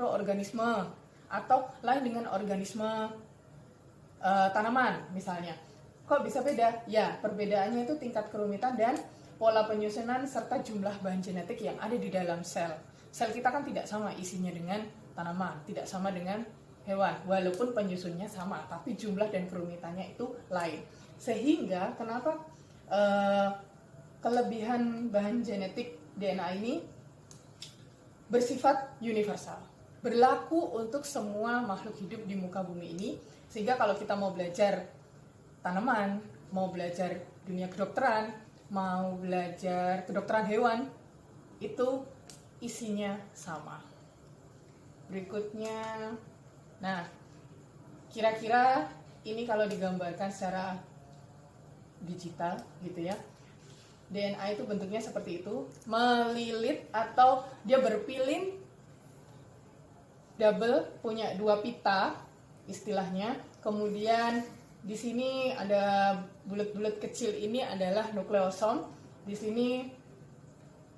mikroorganisme atau lain dengan organisme tanaman misalnya. Kok bisa beda? Ya, perbedaannya itu tingkat kerumitan dan pola penyusunan serta jumlah bahan genetik yang ada di dalam sel. Sel kita kan tidak sama isinya dengan tanaman, tidak sama dengan hewan, walaupun penyusunnya sama, tapi jumlah dan kerumitannya itu lain. Sehingga kenapa kelebihan bahan genetik DNA ini bersifat universal, berlaku untuk semua makhluk hidup di muka bumi ini, sehingga kalau kita mau belajar tanaman, mau belajar dunia kedokteran, mau belajar kedokteran hewan, itu isinya sama. Berikutnya, nah, kira-kira ini kalau digambarkan secara digital gitu ya, DNA itu bentuknya seperti itu, melilit atau dia berpilin double, punya dua pita istilahnya. Kemudian di sini ada bulat-bulat kecil, ini adalah nukleosom. Di sini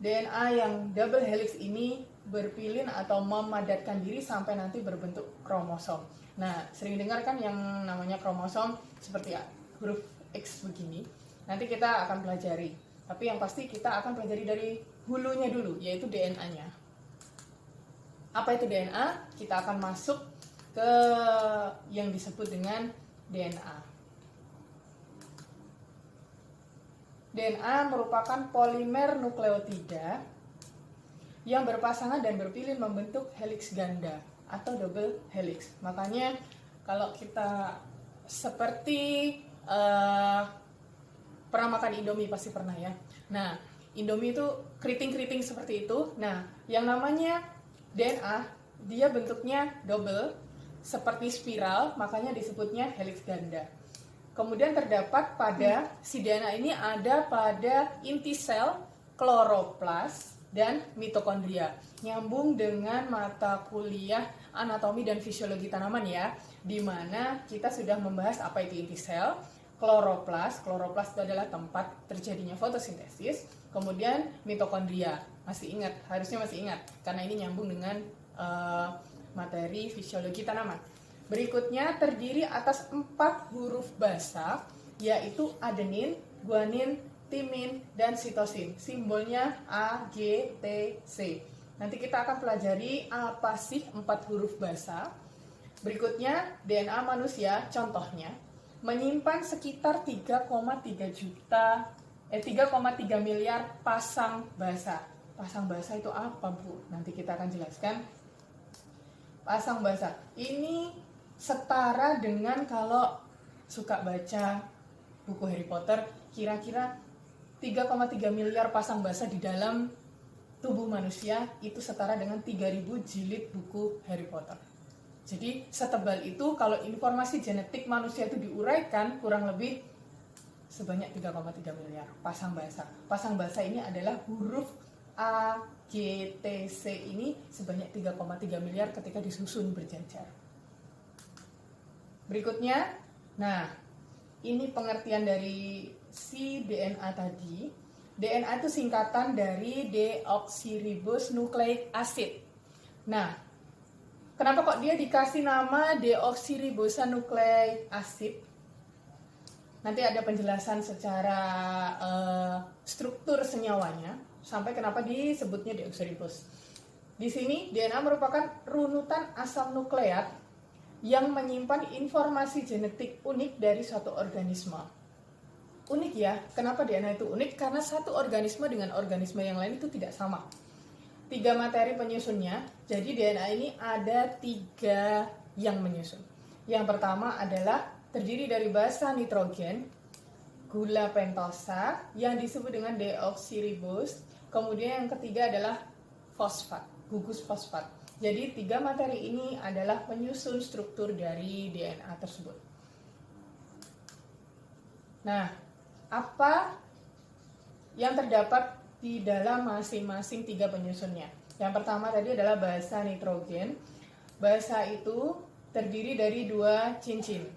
DNA yang double helix ini berpilin atau memadatkan diri sampai nanti berbentuk kromosom. Nah, sering dengar kan yang namanya kromosom seperti huruf X begini. Nanti kita akan pelajari. Tapi yang pasti kita akan pelajari dari hulunya dulu, yaitu DNA-nya. Apa itu DNA? Kita akan masuk ke yang disebut dengan DNA. DNA merupakan polimer nukleotida yang berpasangan dan berpilin membentuk heliks ganda atau double helix. Makanya kalau kita seperti pernah makan Indomie, pasti pernah ya. Nah, Indomie itu keriting-keriting seperti itu. Nah, yang namanya DNA, dia bentuknya double, seperti spiral, makanya disebutnya helix ganda. Kemudian terdapat pada si DNA ini ada pada inti sel, kloroplas, dan mitokondria. Nyambung dengan mata kuliah anatomi dan fisiologi tanaman ya, di mana kita sudah membahas apa itu inti sel, kloroplas itu adalah tempat terjadinya fotosintesis, kemudian mitokondria, harusnya masih ingat, karena ini nyambung dengan materi fisiologi tanaman. Berikutnya terdiri atas 4 huruf basa, yaitu adenin, guanin, timin, dan sitosin. Simbolnya A, G, T, C. Nanti kita akan pelajari apa sih 4 huruf basa. Berikutnya DNA manusia, contohnya menyimpan sekitar 3,3 miliar pasang basa. Pasang basa itu apa, Bu? Nanti kita akan jelaskan. Pasang basa ini setara dengan, kalau suka baca buku Harry Potter, kira-kira 3,3 miliar pasang basa di dalam tubuh manusia itu setara dengan 3.000 jilid buku Harry Potter. Jadi setebal itu kalau informasi genetik manusia itu diuraikan, kurang lebih sebanyak 3,3 miliar pasang basa. Pasang basa ini adalah huruf A, G, T, C ini sebanyak 3,3 miliar ketika disusun berjajar. Berikutnya, nah ini pengertian dari si DNA tadi. DNA itu singkatan dari deoksiribosnucleic acid. Nah, kenapa kok dia dikasih nama deoksiribonucleic acid? Nanti ada penjelasan secara struktur senyawanya, sampai kenapa disebutnya deoksiribos. Di sini DNA merupakan runutan asam nukleat yang menyimpan informasi genetik unik dari suatu organisme. Unik ya, kenapa DNA itu unik? Karena satu organisme dengan organisme yang lain itu tidak sama. 3 materi penyusunnya, jadi DNA ini ada 3 yang menyusun. Yang pertama adalah terdiri dari basa nitrogen, gula pentosa yang disebut dengan deoksiribos, kemudian yang ketiga adalah fosfat, gugus fosfat. Jadi 3 materi ini adalah penyusun struktur dari DNA tersebut. Nah, apa yang terdapat di dalam masing-masing 3 penyusunnya? Yang pertama tadi adalah basa nitrogen. Basa itu terdiri dari 2 cincin.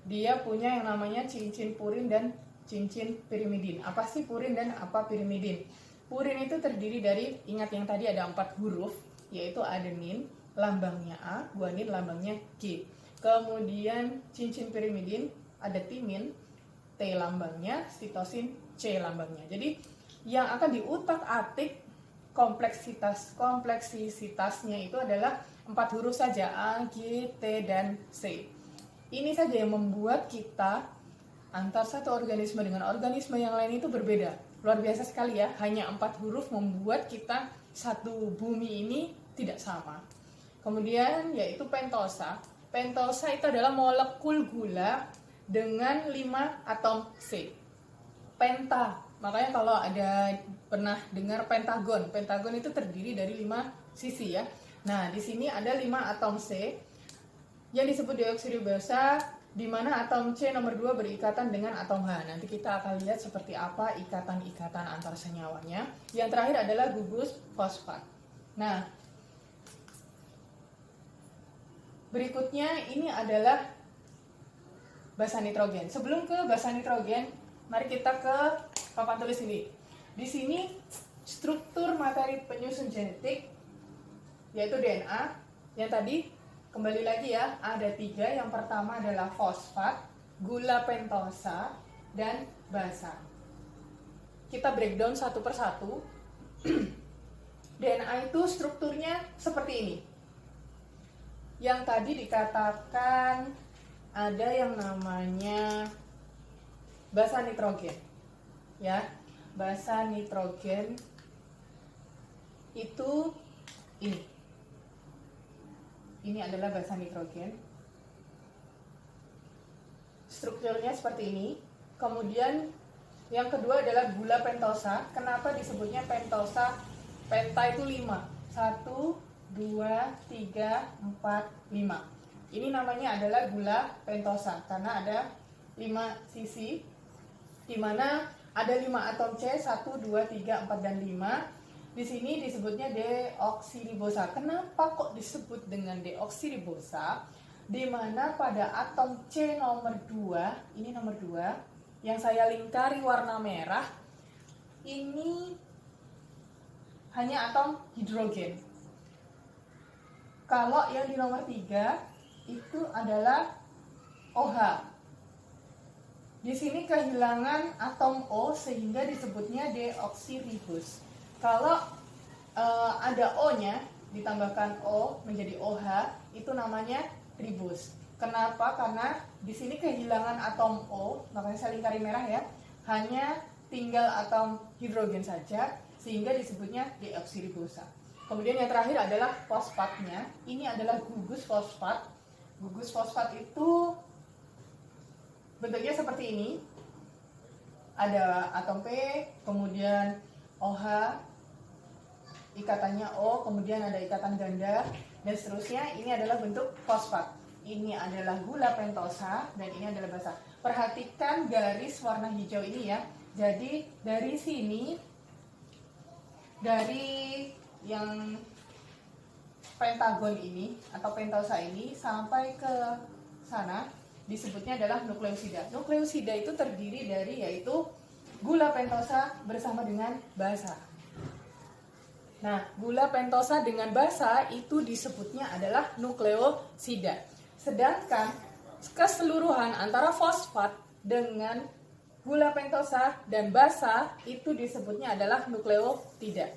Dia punya yang namanya cincin purin dan cincin pirimidin. Apa sih purin dan apa pirimidin? Purin itu terdiri dari, ingat yang tadi ada 4 huruf, yaitu adenin, lambangnya A, guanin lambangnya G. Kemudian cincin pirimidin ada timin, T lambangnya, sitosin C lambangnya. Jadi yang akan diutak-atik kompleksitasnya itu adalah 4 huruf saja, A, G, T, dan C. Ini saja yang membuat kita antar satu organisme dengan organisme yang lain itu berbeda. Luar biasa sekali ya, hanya 4 huruf membuat kita satu bumi ini tidak sama. Kemudian yaitu pentosa. Pentosa itu adalah molekul gula dengan 5 atom C. Penta. Makanya kalau ada pernah dengar pentagon, pentagon itu terdiri dari 5 sisi ya. Nah, di sini ada 5 atom C yang disebut deoksiribosa, di mana atom C nomor 2 berikatan dengan atom H. Nanti kita akan lihat seperti apa ikatan-ikatan antar senyawanya. Yang terakhir adalah gugus fosfat. Nah, berikutnya ini adalah basa nitrogen. Sebelum ke basa nitrogen, mari kita ke papan tulis ini. Di sini struktur materi penyusun genetik yaitu DNA. Yang tadi kembali lagi ya, ada 3. Yang pertama adalah fosfat, gula pentosa, dan basa. Kita breakdown satu persatu. DNA itu strukturnya seperti ini. Yang tadi dikatakan ada yang namanya basa nitrogen. Ya, basa nitrogen itu ini. Ini adalah basa nitrogen. Strukturnya seperti ini. Kemudian yang kedua adalah gula pentosa. Kenapa disebutnya pentosa? Penta itu 5. 1, 2, 3, 4, 5. Ini namanya adalah gula pentosa karena ada 5 sisi, di mana ada 5 atom C, 1, 2, 3, 4, dan 5. Di sini disebutnya deoksiribosa. Kenapa kok disebut dengan deoksiribosa? Di mana pada atom C nomor 2, ini nomor 2, yang saya lingkari warna merah, ini hanya atom hidrogen. Kalau yang di nomor 3 itu adalah OH. Di sini kehilangan atom O sehingga disebutnya deoksiribos. Kalau ada O-nya ditambahkan O menjadi OH, itu namanya ribos. Kenapa? Karena di sini kehilangan atom O, makanya saya lingkari merah ya. Hanya tinggal atom hidrogen saja sehingga disebutnya deoksiribosa. Kemudian yang terakhir adalah fosfatnya. Ini adalah gugus fosfat. Gugus fosfat itu bentuknya seperti ini. Ada atom P, kemudian OH, ikatannya O, kemudian ada ikatan ganda, dan seterusnya. Ini adalah bentuk fosfat. Ini adalah gula pentosa, dan ini adalah basa. Perhatikan garis warna hijau ini ya. Jadi dari sini, dari yang pentagon ini atau pentosa ini sampai ke sana disebutnya adalah nukleosida. Nukleosida itu terdiri dari yaitu gula pentosa bersama dengan basa. Nah, gula pentosa dengan basa itu disebutnya adalah nukleosida. Sedangkan keseluruhan antara fosfat dengan gula pentosa dan basa itu disebutnya adalah nukleotida.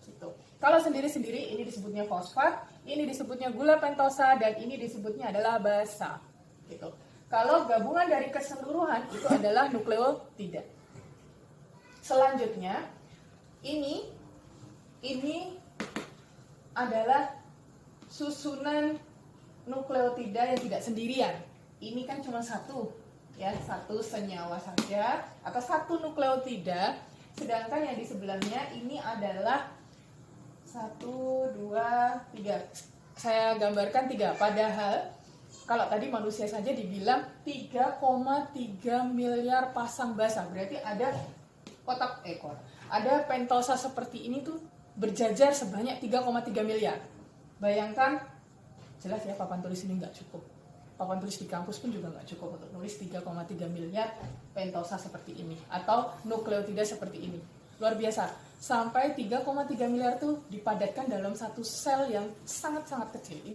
Gitu. Kalau sendiri-sendiri ini disebutnya fosfat, ini disebutnya gula pentosa, dan ini disebutnya adalah basa. Gitu. Kalau gabungan dari keseluruhan itu adalah nukleotida. Selanjutnya, ini adalah susunan nukleotida yang tidak sendirian. Ini kan cuma satu, ya, satu senyawa saja atau satu nukleotida. Sedangkan yang di sebelahnya ini adalah 1, 2, 3. Saya gambarkan 3. Padahal kalau tadi manusia saja dibilang 3,3 miliar pasang basa. Berarti ada kotak ekor. Ada pentosa seperti ini tuh berjajar sebanyak 3,3 miliar. Bayangkan, jelas ya papan tulis ini nggak cukup. Papan tulis di kampus pun juga nggak cukup untuk nulis 3,3 miliar pentosa seperti ini atau nukleotida seperti ini. Luar biasa. sampai 3,3 miliar tuh dipadatkan dalam satu sel yang sangat-sangat kecil.